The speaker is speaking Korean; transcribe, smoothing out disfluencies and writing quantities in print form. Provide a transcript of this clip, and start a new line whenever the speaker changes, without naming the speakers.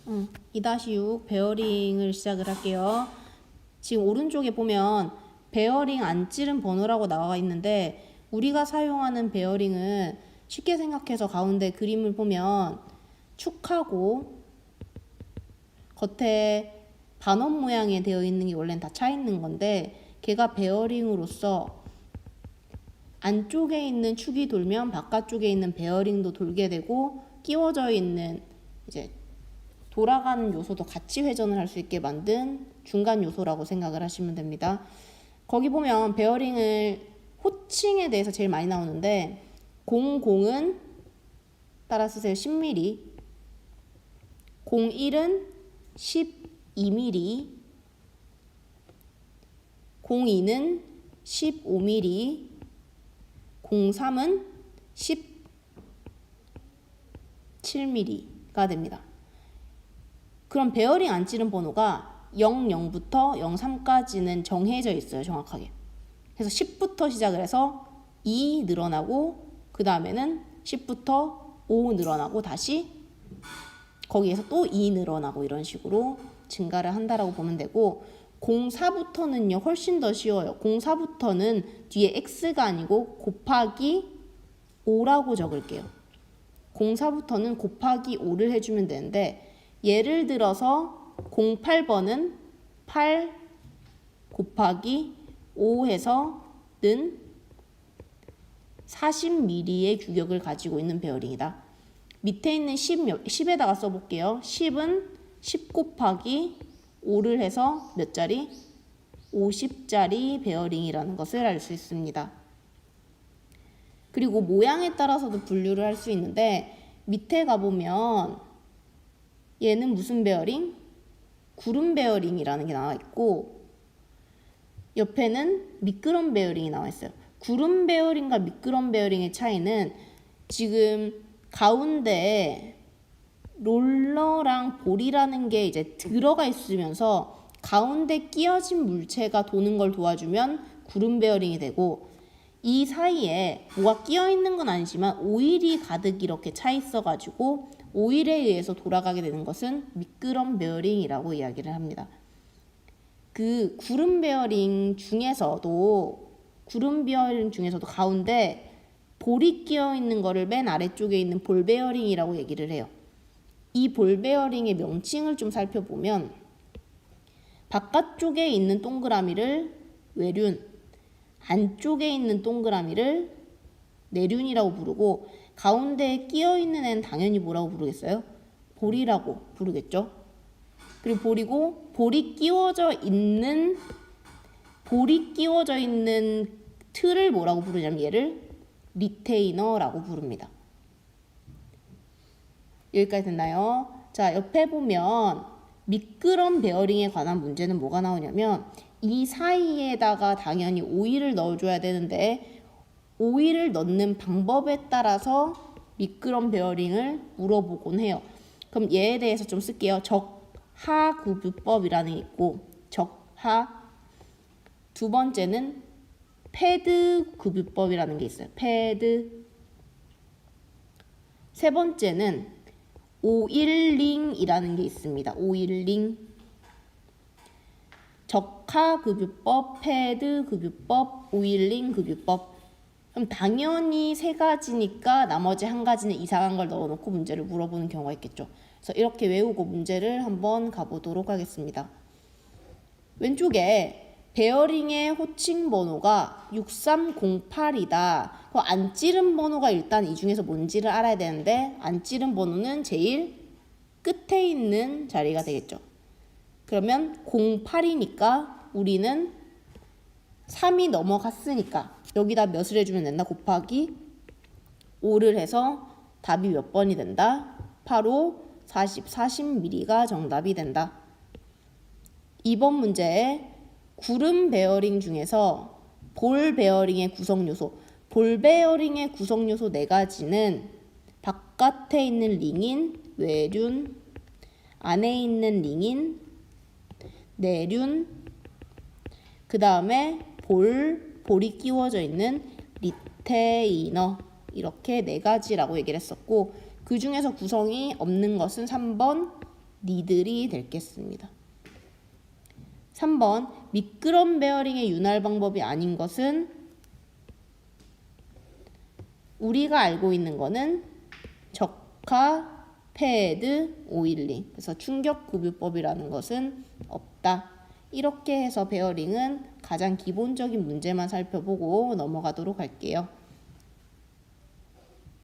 2-6 베어링을 시작을 할게요. 지금 오른쪽에 보면 베어링 안 찌른 번호라고 나와 있는데 우리가 사용하는 베어링은 쉽게 생각해서 가운데 그림을 보면 축하고 겉에 반원 모양에 되어 있는 게 원래는 다 차 있는 건데 걔가 베어링으로서 안쪽에 있는 축이 돌면 바깥쪽에 있는 베어링도 돌게 되고 끼워져 있는 이제 돌아가는 요소도 같이 회전을 할 수 있게 만든 중간 요소라고 생각을 하시면 됩니다. 거기 보면 베어링을 호칭에 대해서 제일 많이 나오는데 00은 따라 쓰세요. 10mm, 01은 12mm, 02는 15mm, 03은 17mm가 됩니다. 그럼 베어링 안 찌른 번호가 00부터 03까지는 정해져 있어요. 정확하게. 그래서 10부터 시작을 해서 2 늘어나고 그 다음에는 10부터 5 늘어나고 다시 거기에서 또 2 늘어나고 이런 식으로 증가를 한다라고 보면 되고 04부터는요 훨씬 더 쉬워요. 04부터는 뒤에 x가 아니고 곱하기 5라고 적을게요. 04부터는 곱하기 5를 해주면 되는데 예를 들어서 08번은 8 곱하기 5 해서는 40mm의 규격을 가지고 있는 베어링이다. 밑에 있는 10에다가 써볼게요. 10은 10 곱하기 5를 해서 몇 짜리? 50짜리 베어링이라는 것을 알 수 있습니다. 그리고 모양에 따라서도 분류를 할 수 있는데 밑에 가보면 얘는 무슨 베어링? 구름 베어링이라는 게 나와 있고 옆에는 미끄럼 베어링이 나와 있어요. 구름 베어링과 미끄럼 베어링의 차이는 지금 가운데에 롤러랑 볼이라는 게 이제 들어가 있으면서 가운데 끼어진 물체가 도는 걸 도와주면 구름 베어링이 되고 이 사이에 뭐가 끼어 있는 건 아니지만 오일이 가득 이렇게 차 있어 가지고 오일에 의해서 돌아가게 되는 것은 미끄럼 베어링이라고 이야기를 합니다. 그 구름 베어링 중에서도 가운데 볼이 끼어 있는 거를 맨 아래쪽에 있는 볼 베어링이라고 얘기를 해요. 이 볼 베어링의 명칭을 좀 살펴보면 바깥쪽에 있는 동그라미를 외륜, 안쪽에 있는 동그라미를 내륜이라고 부르고 가운데에 끼어 있는 애는 당연히 뭐라고 부르겠어요? 볼이라고 부르겠죠. 그리고 볼이 끼워져 있는 틀을 뭐라고 부르냐면 얘를 리테이너라고 부릅니다. 여기까지 됐나요? 자, 옆에 보면 미끄럼 베어링에 관한 문제는 뭐가 나오냐면 이 사이에다가 당연히 오일을 넣어줘야 되는데 오일을 넣는 방법에 따라서 미끄럼 베어링을 물어보곤 해요. 그럼 얘에 대해서 좀 쓸게요. 적하급유법이라는 게 있고 적하. 두 번째는 패드 급유법이라는 게 있어요. 패드. 세 번째는 오일링이라는 게 있습니다. 오일링. 적하급유법, 패드급유법, 오일링 급유법. 그럼 당연히 세 가지니까 나머지 한 가지는 이상한 걸 넣어놓고 문제를 물어보는 경우가 있겠죠. 그래서 이렇게 외우고 문제를 한번 가보도록 하겠습니다. 왼쪽에 베어링의 호칭 번호가 6308이다. 안 찌른 번호가 일단 이 중에서 뭔지를 알아야 되는데 안 찌른 번호는 제일 끝에 있는 자리가 되겠죠. 그러면 08이니까 우리는 3이 넘어갔으니까 여기다 몇을 해주면 된다? 곱하기 5를 해서 답이 몇 번이 된다? 8, 5, 40mm가 정답이 된다. 2번 문제에 구름 베어링 중에서 볼 베어링의 구성요소, 볼 베어링의 구성요소 4가지는 바깥에 있는 링인 외륜, 안에 있는 링인 내륜, 그 다음에 볼이 끼워져 있는 리테이너, 이렇게 4가지라고 얘기를 했었고 그 중에서 구성이 없는 것은 3번 니들이 되겠습니다. 3번 미끄럼 베어링의 윤활 방법이 아닌 것은 우리가 알고 있는 거는 적화, 패드, 오일링. 그래서 충격 구비법이라는 것은 없다. 이렇게 해서 베어링은 가장 기본적인 문제만 살펴보고 넘어가도록 할게요.